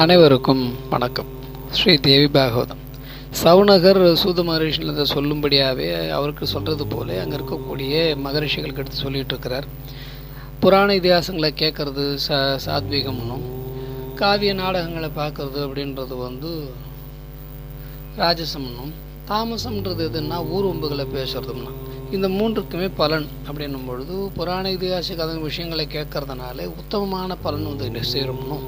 அனைவருக்கும் வணக்கம். ஸ்ரீ தேவி பாகவதம். சவுனகர் சூத மகரிஷியில் சொல்லும்படியாகவே அவருக்கு சொல்கிறது போல அங்கே இருக்கக்கூடிய மகரிஷிகளுக்கு எடுத்து சொல்லிகிட்டு இருக்கிறார். புராண இதிகாசங்களை கேட்குறது சாத்வீகம்னும், காவிய நாடகங்களை பார்க்குறது அப்படின்றது ராஜசம்னும், தாமசம்ன்றது எதுன்னா ஊர்வம்புகளை பேசுறதும்னா, இந்த மூன்றுக்குமே பலன் அப்படின்னும் பொழுது புராண இதிகாச கதை விஷயங்களை கேட்கறதுனால உத்தமமான பலன் சேரும்னும்,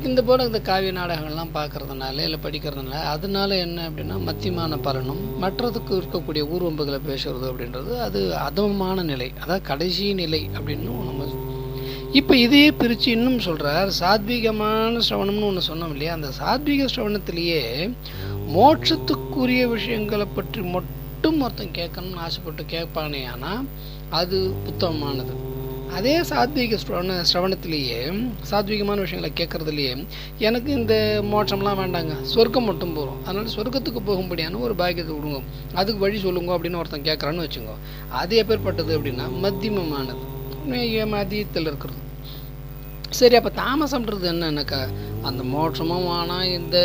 இந்த போல இந்த காவிய நாடகங்கள்லாம் பார்க்கறதுனால இல்லை படிக்கிறதுனால அதனால என்ன அப்படின்னா மத்தியமான பலனும், மற்றதுக்கு இருக்கக்கூடிய ஊர்வம்புகளை பேசுறது அப்படின்றது அது அதமமான நிலை, அதாவது கடைசி நிலை அப்படின்னு நம்ம இப்போ இதையே பிரித்து இன்னும் சொல்கிறார். சாத்வீகமான சிரவணம்னு ஒன்று சொன்னோம் இல்லையா, அந்த சாத்வீக சிரவணத்திலேயே மோட்சத்துக்குரிய விஷயங்களை பற்றி மட்டும் ஒருத்தன் கேட்கணும்னு ஆசைப்பட்டு கேட்பானே, ஆனால் அது உத்தமமானது. அதே சாத்வீக சிரவணத்திலேயே சாத்வீகமான விஷயங்களை கேட்கறதுலையே எனக்கு இந்த மோட்சம்லாம் வேண்டாங்க, சொர்க்கம் மட்டும் போகிறோம், அதனால் சொர்க்கத்துக்கு போகும்படியான ஒரு பாக்கியத்தை விடுங்க, அதுக்கு வழி சொல்லுங்க அப்படின்னு ஒருத்தன் கேட்குறான்னு வச்சுக்கோ. அது எப்பேற்பட்டது அப்படின்னா மத்தியமமானது, மதியத்தில் இருக்கிறது. சரி, அப்போ தாமசம்ன்றது என்னன்னாக்கா அந்த மோட்சமும் வேணாம், இந்த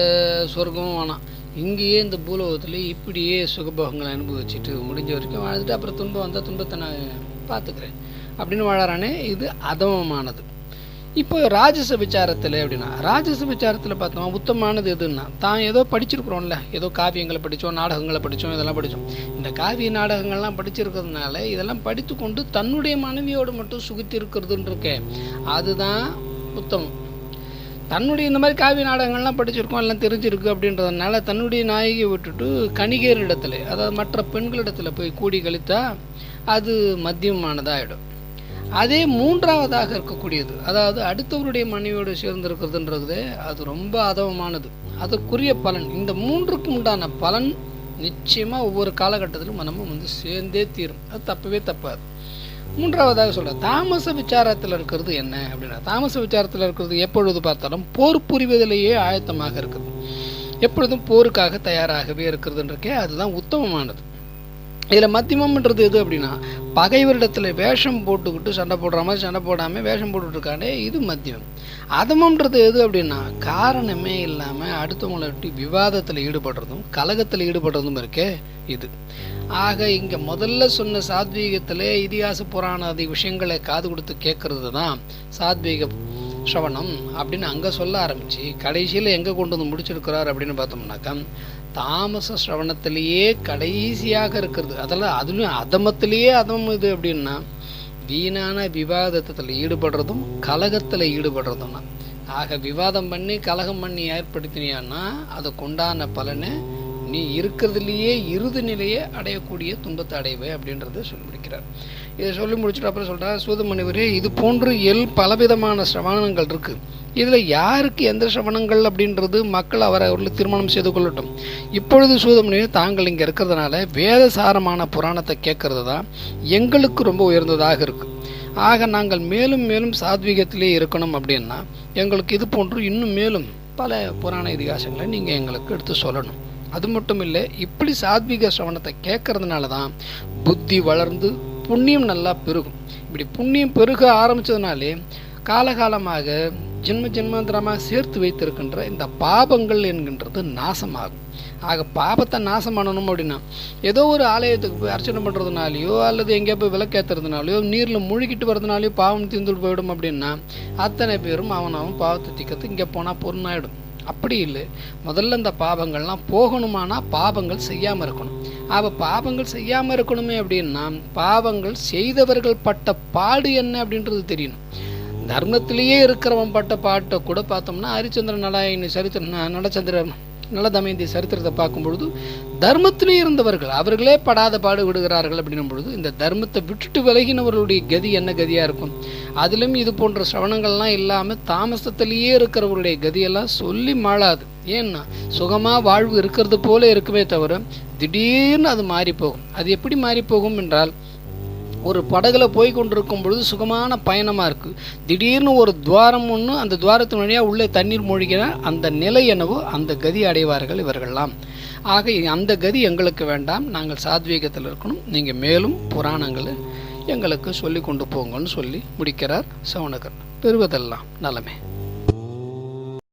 சொர்க்கமும் வேணாம், இங்கேயே இந்த பூலோகத்தில் இப்படியே சுகபோகங்களை அனுபவிச்சுட்டு முடிஞ்ச வரைக்கும் வாழ்ந்துட்டு அப்புறம் துன்பம் வந்தால் துன்பத்தை நான் பார்த்துக்கிறேன் அப்படின்னு வாழறானே, இது அதமமானது. இப்போ ராஜச விசாரத்தில் அப்படின்னா, ராஜச விசாரத்தில் பார்த்தோம் உத்தமமானது எதுன்னா, தான் ஏதோ படிச்சிருக்கிறோம்ல, ஏதோ காவியங்களை படித்தோம், நாடகங்களை படித்தோம், இதெல்லாம் படித்தோம். இந்த காவிய நாடகங்கள்லாம் படிச்சிருக்கிறதுனால இதெல்லாம் படித்து கொண்டு தன்னுடைய மனைவியோடு மட்டும் சுகித்து இருக்கிறதுன்னு இருக்கே, அதுதான் உத்தமம். தன்னுடைய இந்த மாதிரி காவிய நாடகங்கள்லாம் படிச்சிருக்கோம், எல்லாம் தெரிஞ்சிருக்கு அப்படின்றதுனால தன்னுடைய நாயகியை விட்டுட்டு கணிகர் இடத்துல, அதாவது மற்ற பெண்களிடத்தில் போய் கூடி கழித்தா அது மத்தியமானதாகிடும். அதே மூன்றாவதாக இருக்கக்கூடியது, அதாவது அடுத்தவருடைய மனைவியோடு சேர்ந்திருக்கிறதுன்றது, அது ரொம்ப அதவமானது, அதற்குரிய பலன். இந்த மூன்றுக்கு உண்டான பலன் நிச்சயமாக ஒவ்வொரு காலகட்டத்திலும் நம்ம சேர்ந்தே தீரும், அது தப்பவே தப்பாது. மூன்றாவதாக சொல்ற தாமச விசாரத்தில் இருக்கிறது என்ன அப்படின்னா, தாமச விசாரத்தில் இருக்கிறது எப்பொழுது பார்த்தாலும் போர் புரிவதிலேயே ஆயத்தமாக இருக்குது, எப்பொழுதும் போருக்காக தயாராகவே இருக்கிறதுன்றக்கே அதுதான் உத்தமமானது. இதில் மத்தியமம்ன்றது எது அப்படின்னா, பகைவரிடத்தில் வேஷம் போட்டுக்கிட்டு சண்டை போடுற மாதிரி சண்டை போடாமல் வேஷம் போட்டுட்ருக்கானே, இது மத்தியம். அதமம்ன்றது எது அப்படின்னா, காரணமே இல்லாமல் அடுத்தவங்களை விட்டு விவாதத்தில் ஈடுபடுறதும் கலகத்தில் ஈடுபடுறதும் இருக்கே, இது. ஆக இங்கே முதல்ல சொன்ன சாத்வீகத்தில் இதிகாச புராணாதி விஷயங்களை காது கொடுத்து கேட்கறது தான் சாத்வீக சிரவணம் அப்படின்னு அங்கே சொல்ல ஆரம்பித்து கடைசியில் எங்கே கொண்டு வந்து முடிச்சிருக்கிறார் அப்படின்னு பார்த்தோம்னாக்கா, தாமச சிரவணத்திலேயே கடைசியாக இருக்கிறது. அதெல்லாம் அதுலேயும் அதமத்திலேயே அதமம் இது அப்படின்னா வீணான விவாதத்தில் ஈடுபடுறதும் கலகத்தில் ஈடுபடுறதும். ஆக விவாதம் பண்ணி கலகம் பண்ணி ஏற்படுத்தினியான்னா அதை கொண்டான பலனை நீ இருக்கிறதுலையே இறுதி நிலையை அடையக்கூடிய துன்பத்தை அடைவே அப்படின்றத சொல்லி முடிக்கிறார். இதை சொல்லி முடிச்சுட்டு அப்புறம் சொல்கிறார், சூதமுனிவரே, இது போன்று பலவிதமான சிரவணங்கள் இருக்குது, இதில் யாருக்கு எந்த சிரவணங்கள் அப்படின்றது மக்கள் அவர்கள் திருமணம் செய்து கொள்ளட்டும். இப்பொழுது சூதமுனிவர், தாங்கள் இங்கே இருக்கிறதுனால வேதசாரமான புராணத்தை கேட்கறது தான் எங்களுக்கு ரொம்ப உயர்ந்ததாக இருக்குது. ஆக நாங்கள் மேலும் மேலும் சாத்வீகத்திலே இருக்கணும் அப்படின்னா எங்களுக்கு இது போன்று இன்னும் மேலும் பல புராண இதிகாசங்களை நீங்கள் எங்களுக்கு எடுத்து சொல்லணும். அது மட்டும் இல்லை, இப்படி சாத்வீக சிரவணத்தை கேட்கறதுனால தான் புத்தி வளர்ந்து புண்ணியம் நல்லா பெருகும். இப்படி புண்ணியம் பெருக ஆரம்பித்ததுனாலே காலகாலமாக ஜென்மாந்திரமாக சேர்த்து வைத்திருக்கின்ற இந்த பாபங்கள் என்கின்றது நாசமாகும். ஆக பாபத்தை நாசம் பண்ணணும் அப்படின்னா ஏதோ ஒரு ஆலயத்துக்கு போய் அர்ச்சனை பண்ணுறதுனாலையோ அல்லது எங்கேயோ போய் விளக்கேற்றுறதுனாலையோ நீரில் முழுகிட்டு வரதுனாலையோ பாவம் தீர்ந்துட்டு போயிடும் அப்படின்னா அத்தனை பேரும் அவன் பாவத்தை திக்கத்து இங்கே போனால் பொருளாயிடும். அப்படி இல்லை, முதல்ல இந்த பாவங்கள்லாம் போகணுமானா பாவங்கள் செய்யாமல் இருக்கணும். அப்போ பாவங்கள் செய்யாமல் இருக்கணுமே அப்படின்னா பாவங்கள் செய்தவர்கள் பட்ட பாடு என்ன அப்படின்றது தெரியணும். தர்மத்திலேயே இருக்கிறவன் பட்ட பாட்டை கூட பார்த்தோம்னா ஹரிச்சந்திர நலச்சந்திர நலதமயந்தி சரித்திரத்தை பார்க்கும்பொழுது தர்மத்திலே இருந்தவர்கள் அவர்களே படாத பாடு விடுகிறார்கள் அப்படின்னும் பொழுது இந்த தர்மத்தை விட்டுட்டு விலகினவர்களுடைய கதி என்ன கதியாக இருக்கும். அதிலும் இது போன்ற சிரவணங்கள்லாம் இல்லாமல் தாமசத்திலேயே இருக்கிறவருடைய கதியெல்லாம் சொல்லி மாளாது. ஏன்னா சுகமாக வாழ்வு இருக்கிறது போல இருக்குமே தவிர திடீர்னு அது மாறி போகும். அது எப்படி மாறி போகும் என்றால், ஒரு படகுல போய் கொண்டிருக்கும் பொழுது சுகமான பயணமாக இருக்குது, திடீர்னு ஒரு துவாரம் ஒன்று, அந்த துவாரத்தின் வழியாக உள்ளே தண்ணீர் மூழ்கிற அந்த நிலை என்னவோ அந்த கதி அடைவார்கள் இவர்கள்லாம். ஆக அந்த கதி எங்களுக்கு வேண்டாம், நாங்கள் சாத்வீகத்தில் இருக்கணும், நீங்கள் மேலும் புராணங்களை எங்களுக்கு சொல்லி கொண்டு போங்கன்னு சொல்லி முடிக்கிறார் சவுனகர். பெறுவதெல்லாம் நலமே.